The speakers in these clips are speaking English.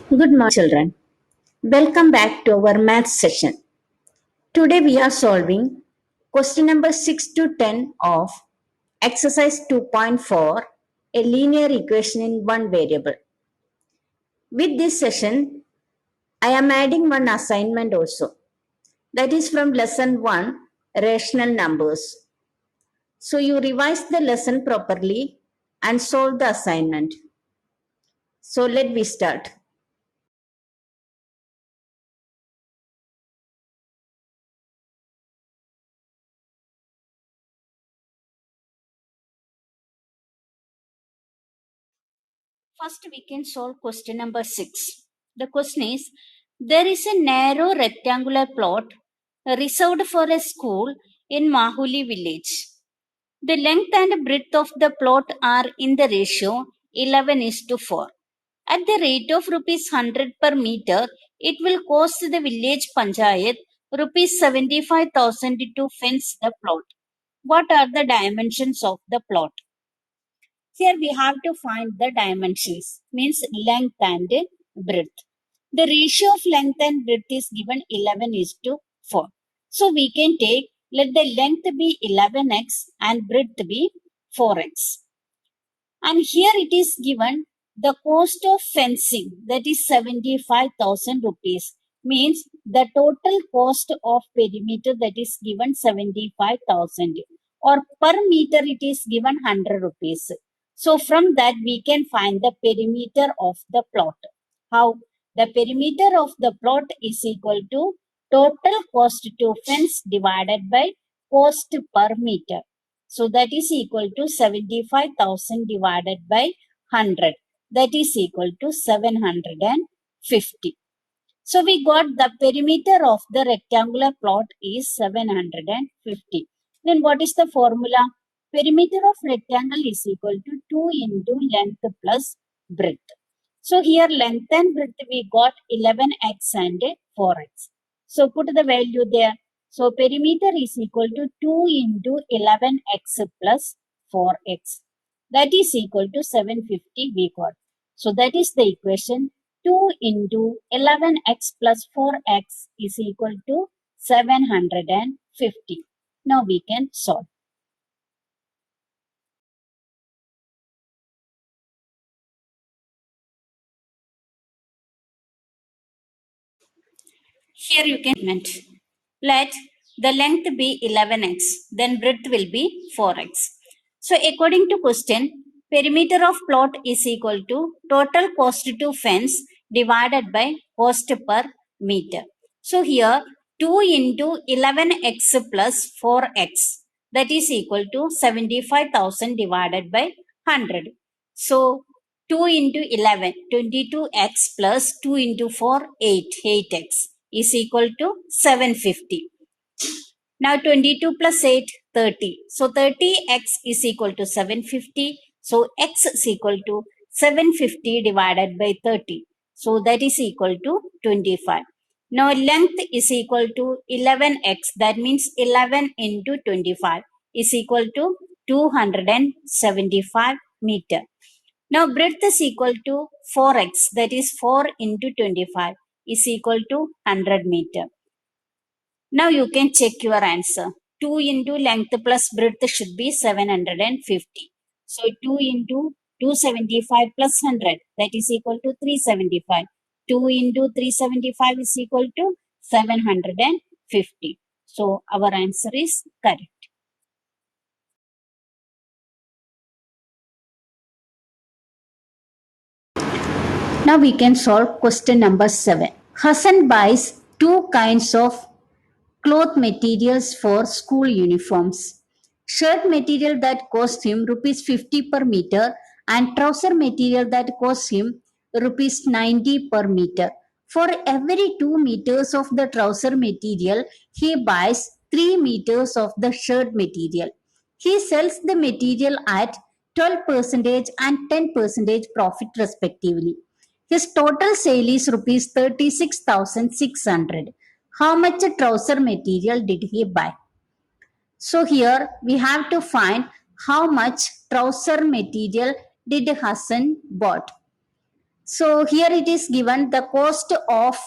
Good morning, children. Welcome back to our math session. Today we are solving question number 6 to 10 of exercise 2.4, a linear equation in one variable. With this session, I am adding one assignment also. That is from lesson 1, rational numbers. So you revise the lesson properly and solve the assignment. So let me start. First, we can solve question number 6. The question is, there is a narrow rectangular plot reserved for a school in Mahuli village. The length and breadth of the plot are in the ratio 11 is to 4. At the rate of rupees 100 per meter, it will cost the village panchayat rupees 75,000 to fence the plot. What are the dimensions of the plot? Here we have to find the dimensions, means length and breadth. The ratio of length and breadth is given 11 is to 4. So we can take, let the length be 11x and breadth be 4x. And here it is given the cost of fencing, that is 75,000 rupees. Means the total cost of perimeter, that is given 75,000, or per meter it is given 100 rupees. So from that we can find the perimeter of the plot. How? The perimeter of the plot is equal to total cost to fence divided by cost per meter. So that is equal to 75,000 divided by 100. That is equal to 750. So we got the perimeter of the rectangular plot is 750. Then what is the formula? Perimeter of rectangle is equal to 2 into length plus breadth. So here length and breadth we got 11x and 4x. So put the value there. So perimeter is equal to 2 into 11x plus 4x. That is equal to 750 we got. So that is the equation. 2 into 11x plus 4x is equal to 750. Now we can solve. Here you can let the length be 11x, then breadth will be 4x. So according to question, perimeter of plot is equal to total cost to fence divided by cost per meter. So here 2 into 11x plus 4x, that is equal to 75,000 divided by 100. So 2 into 11, 22x plus 2 into 4, 8x is equal to 750. Now 22 plus 8, 30. So 30x is equal to 750. So x is equal to 750 divided by 30. So that is equal to 25. Now length is equal to 11x. That means 11 into 25 is equal to 275 meter. Now breadth is equal to 4x. That is 4 into 25 is equal to 100 meter. Now you can check your answer. 2 into length plus breadth should be 750. So 2 into 275 plus 100, that is equal to 375. 2 into 375 is equal to 750. So our answer is correct. Now we can solve question number 7. Hassan buys two kinds of cloth materials for school uniforms. Shirt material that costs him rupees 50 per meter and trouser material that costs him rupees 90 per meter. For every 2 meters of the trouser material, he buys 3 meters of the shirt material. He sells the material at 12% and 10% profit respectively. His total sale is rupees 36,600. How much trouser material did he buy? So here we have to find how much trouser material did Hassan bought. So here it is given the cost of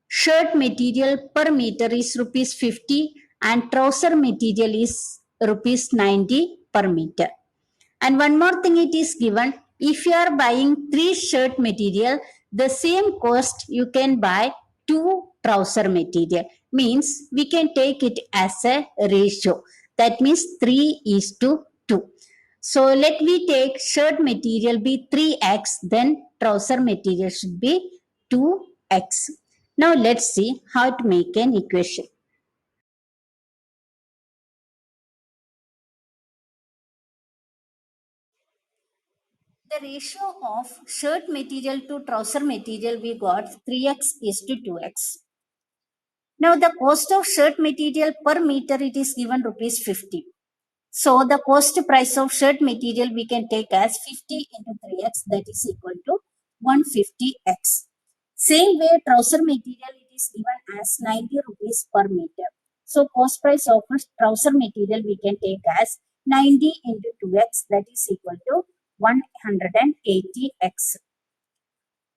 shirt material per meter is rupees 50 and trouser material is rupees 90 per meter. And one more thing it is given, if you are buying 3 shirt material, the same cost you can buy 2 trouser material. Means we can take it as a ratio. That means 3 is to 2. So let me take shirt material be 3x, then trouser material should be 2x. Now let's see how to make an equation. The ratio of shirt material to trouser material we got 3x is to 2x. Now the cost of shirt material per meter it is given rupees 50. So the cost price of shirt material we can take as 50 into 3x, that is equal to 150x. Same way trouser material it is given as 90 rupees per meter. So cost price of trouser material we can take as 90 into 2x, that is equal to 180x.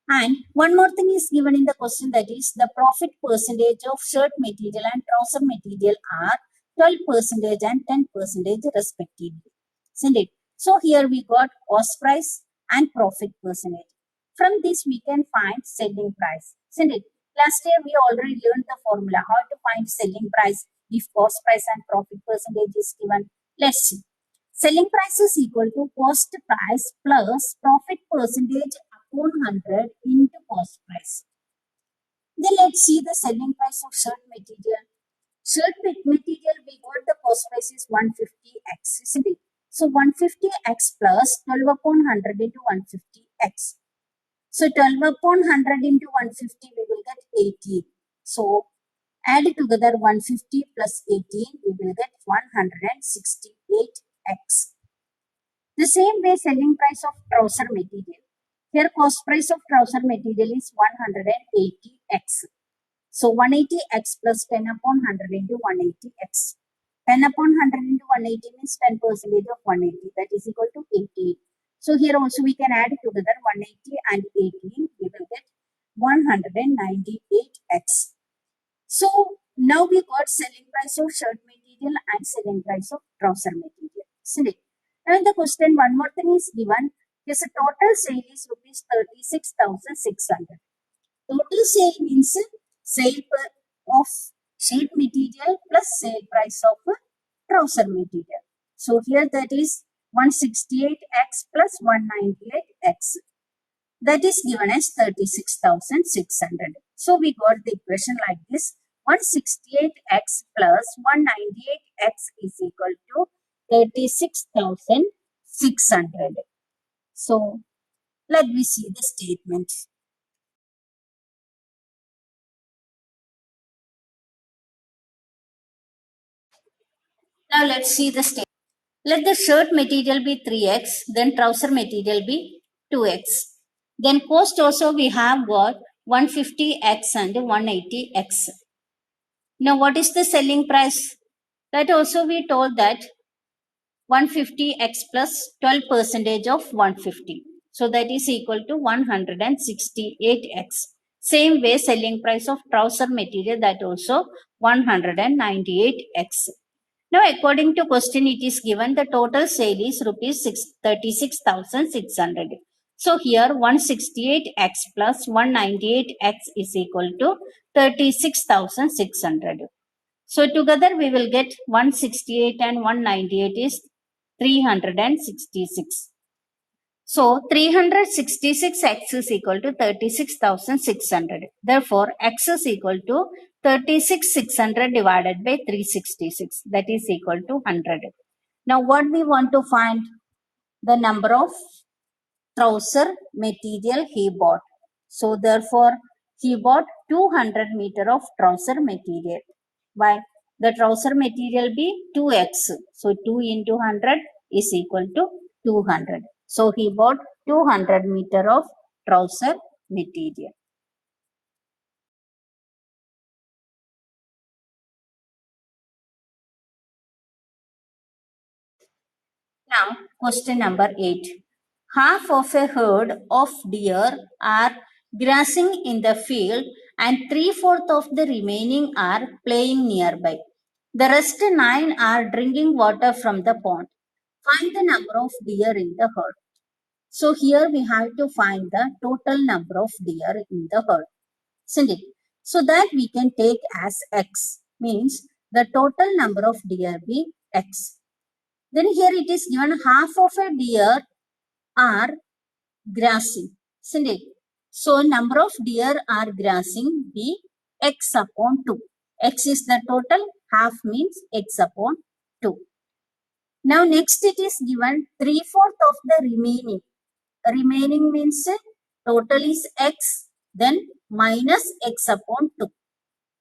And one more thing is given in the question, that is the profit percentage of shirt material and trouser material are 12% and 10% respectively. Isn't it? So here we got cost price and profit percentage. From this we can find selling price. Isn't it? Last year we already learned the formula how to find selling price if cost price and profit percentage is given. Let's see. Selling price is equal to cost price plus profit percentage upon 100 into cost price. Then let's see the selling price of shirt material. Shirt material, we got the cost price is 150x, isn't it? So 150x plus 12 upon 100 into 150x. So 12 upon 100 into 150, we will get 18. So add together 150 plus 18, we will get 168x. The same way selling price of trouser material. Here cost price of trouser material is 180x. So 180x plus 10 upon 100 into 180x. 10 upon 100 into 180 means 10% of 180, that is equal to 18. So here also we can add together 180 and 18, we will get 198x. So now we got selling price of shirt material and selling price of trouser material. Isn't it? Now in the question, one more thing is given. Yes, a total sale is rupees 36,600. Total sale means sale of sheet material plus sale price of trouser material. So here that is 168x plus 198x. That is given as 36,600. So we got the equation like this. 168x plus 198x is equal to 36,600. So let me see the statement. Now let's see the statement. Let the shirt material be 3x, then trouser material be 2x. Then cost also we have got 150x and 180x. Now what is the selling price? That also we told that 150x plus 12 percentage of 150. So that is equal to 168x. Same way selling price of trouser material, that also 198x. Now according to question it is given the total sale is rupees 36,600. So here 168x plus 198x is equal to 36,600. So together we will get 168 and 198 is 366. So 366x is equal to 36,600. Therefore, x is equal to 36,600 divided by 366. That is equal to 100. Now what we want to find? The number of trouser material he bought. So therefore, he bought 200 meter of trouser material. Why? The trouser material be 2x. So 2 into 100 is equal to 200. So he bought 200 meter of trouser material. Now, question number 8. half of a herd of deer are grazing in the field and 3/4 of the remaining are playing nearby. The rest 9 are drinking water from the pond. Find the number of deer in the herd. So here we have to find the total number of deer in the herd, isn't it? So that we can take as x, means the total number of deer be x. Then here it is given half of a deer are grazing, isn't it? So number of deer are grazing be x upon 2. X is the total, half means x upon 2. Now next it is given 3/4 of the remaining. Remaining means total is x, then minus x upon 2.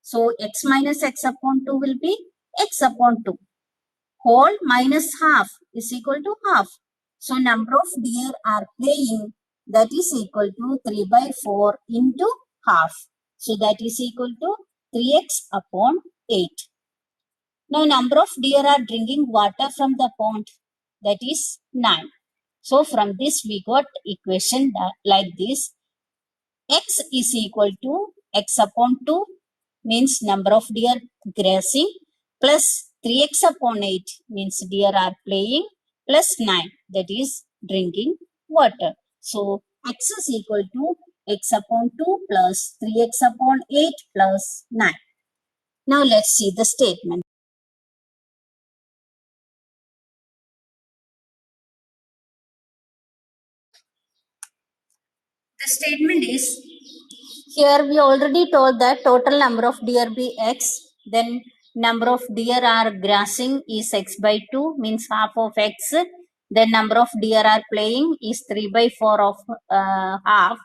So x minus x upon 2 will be x upon 2. Whole minus half is equal to half. So number of deer are playing, that is equal to 3/4 into half. So that is equal to 3x upon 8. Now number of deer are drinking water from the pond, that is 9. So from this we got equation like this. X is equal to x upon 2 means number of deer grazing plus 3x upon 8 means deer are playing plus 9 that is drinking water. So x is equal to x upon 2 plus 3x upon 8 plus 9. Now let's see the statement. The statement is, here we already told that total number of deer be x, then number of deer are grazing is x by 2 means half of x, then number of deer are playing is 3/4 of half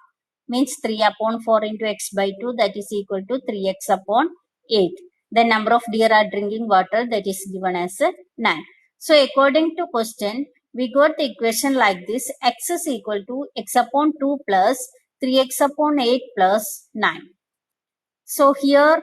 means 3 upon 4 into x by 2 that is equal to 3x upon 8. The number of deer are drinking water that is given as 9. So according to question, we got the equation like this. X is equal to x upon 2 plus 3x upon 8 plus 9. So here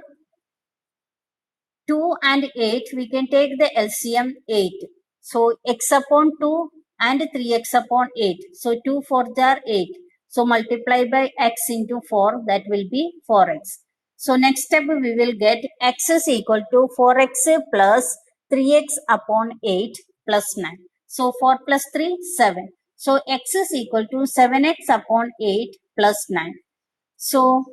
2 and 8, we can take the LCM 8. So x upon 2 and 3x upon 8. So 2 4s are 8. So multiply by x into 4, that will be 4x. So next step we will get x is equal to 4x plus 3x upon 8 plus 9. So 4 plus 3, 7. So x is equal to 7x upon 8 plus 9. So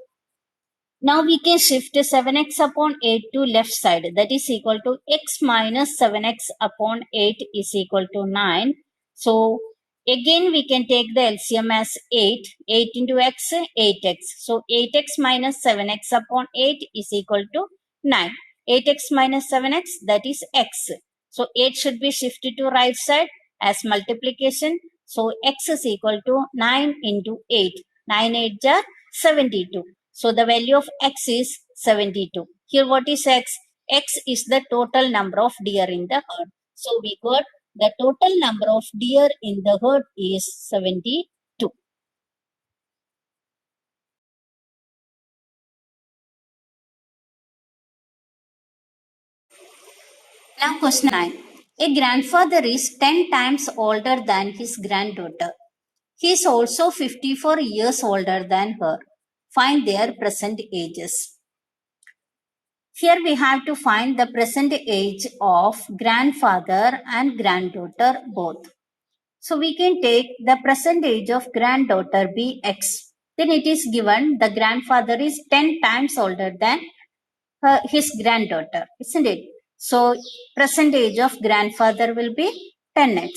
now we can shift 7x upon 8 to left side. That is equal to x minus 7x upon 8 is equal to 9. So again we can take the LCM as 8. 8 into x, 8x. So 8x minus 7x upon 8 is equal to 9. 8x minus 7x, that is x. So 8 should be shifted to right side as multiplication. So x is equal to 9 into 8. 9 8 are 72. So the value of x is 72. Here what is x? X is the total number of deer in the herd. So we got the total number of deer in the herd is 72. Now question 9. A grandfather is 10 times older than his granddaughter. He is also 54 years older than her. Find their present ages. Here we have to find the present age of grandfather and granddaughter both. So we can take the present age of granddaughter be x. Then it is given the grandfather is 10 times older than his granddaughter, isn't it? So present age of grandfather will be 10x.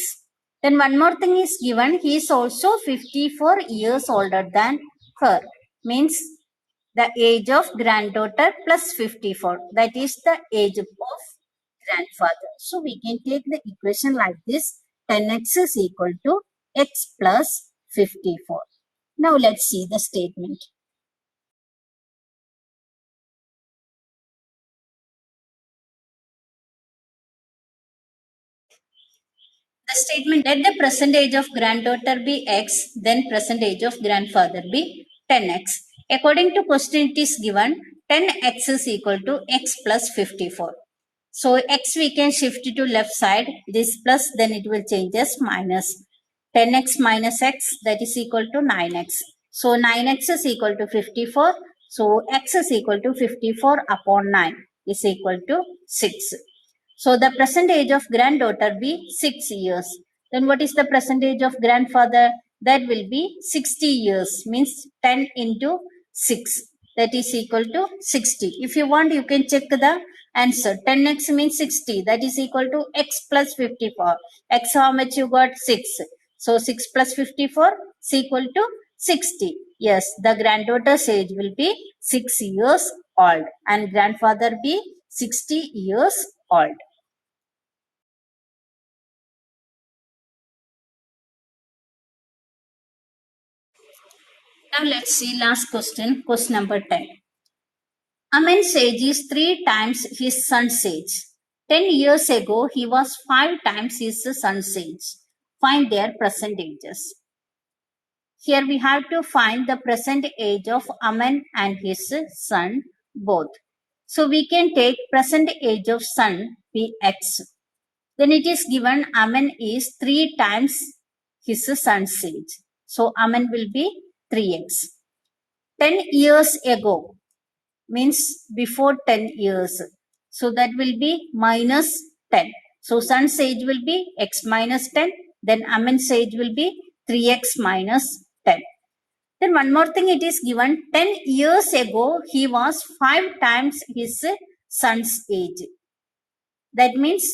Then one more thing is given, he is also 54 years older than her. Means the age of granddaughter plus 54. That is the age of grandfather. So we can take the equation like this. 10x is equal to x plus 54. Now let's see the statement. The statement, let the present age of granddaughter be x, then present age of grandfather be 10x. According to question, it is given 10x is equal to x plus 54. So x we can shift it to left side. This plus, then it will change as minus. 10x minus x, that is equal to 9x. So 9x is equal to 54. So x is equal to 54 upon 9 is equal to 6. So the present age of granddaughter be 6 years. Then what is the present age of grandfather? That will be 60 years, means 10 into 6. That is equal to 60. If you want, you can check the answer. 10x means 60. That is equal to x plus 54. X how much you got? 6. So 6 plus 54 is equal to 60. Yes, the granddaughter's age will be 6 years old and grandfather be 60 years old. Now let's see last question, question number 10. Aman's age is 3 times his son's age. 10 years ago, he was 5 times his son's age. Find their present ages. Here we have to find the present age of Aman and his son both. So we can take present age of son be x. Then it is given Aman is 3 times his son's age. So Aman will be 3x. 10 years ago means before 10 years. So that will be minus 10. So son's age will be x minus 10. Then Aman's age will be 3x minus 10. Then one more thing it is given 10 years ago he was 5 times his son's age. That means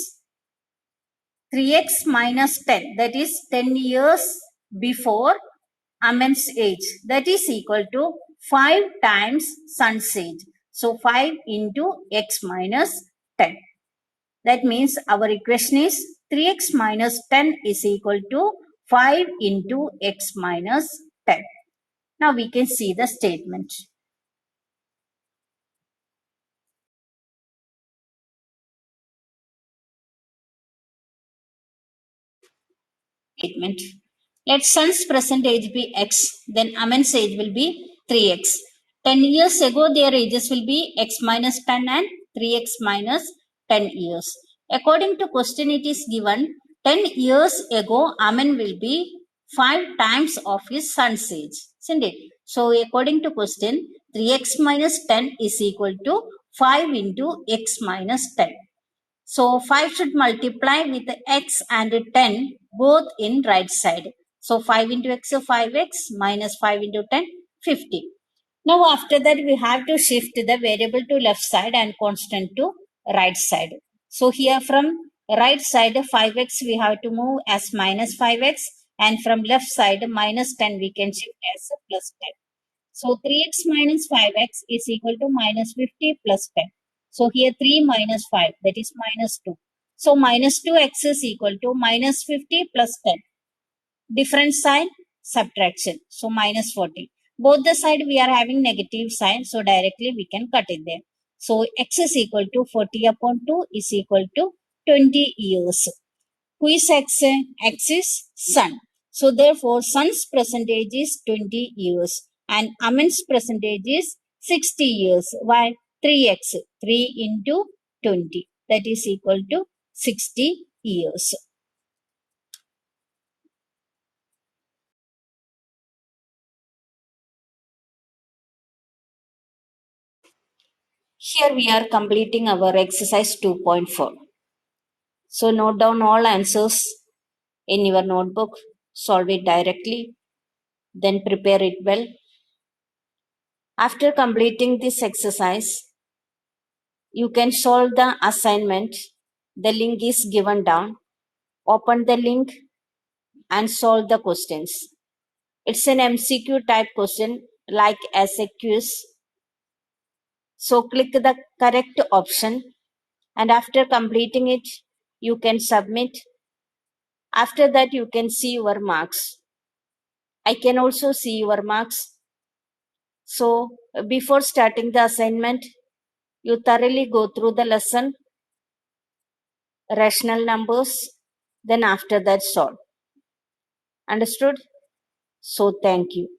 3x minus 10, that is 10 years before Aman's age, that is equal to 5 times son's age. So 5 into x minus 10. That means our equation is 3x minus 10 is equal to 5 into x minus 10. Now we can see the statement. Statement. Let son's present age be x, then Aman's age will be 3x. 10 years ago, their ages will be x minus 10 and 3x minus 10 years. According to question, it is given 10 years ago, Aman will be 5 times of his son's age, isn't it? So, according to question, 3x minus 10 is equal to 5 into x minus 10. So 5 should multiply with x and 10 both in right side. So 5 into x is 5x minus 5 into 10, 50. Now after that we have to shift the variable to left side and constant to right side. So here from right side 5x we have to move as minus 5x and from left side minus 10 we can shift as plus 10. So 3x minus 5x is equal to minus 50 plus 10. So here 3 minus 5, that is minus 2. So minus 2x is equal to minus 50 plus 10. Different sign, subtraction. So minus 40. Both the side we are having negative sign. So directly we can cut it there. So x is equal to 40 upon 2 is equal to 20 years. Who is X? X is son. So therefore, son's percentage is 20 years and Aman's percentage is 60 years. Why? 3x, 3 into 20. That is equal to 60 years. Here we are completing our exercise 2.4. So note down all answers in your notebook, solve it directly, then prepare it well. After completing this exercise, you can solve the assignment. The link is given down. Open the link and solve the questions. It's an MCQ type question like as a quiz. So click the correct option and after completing it, you can submit. After that, you can see your marks. I can also see your marks. So before starting the assignment, you thoroughly go through the lesson, rational numbers, then after that solve. Understood? So thank you.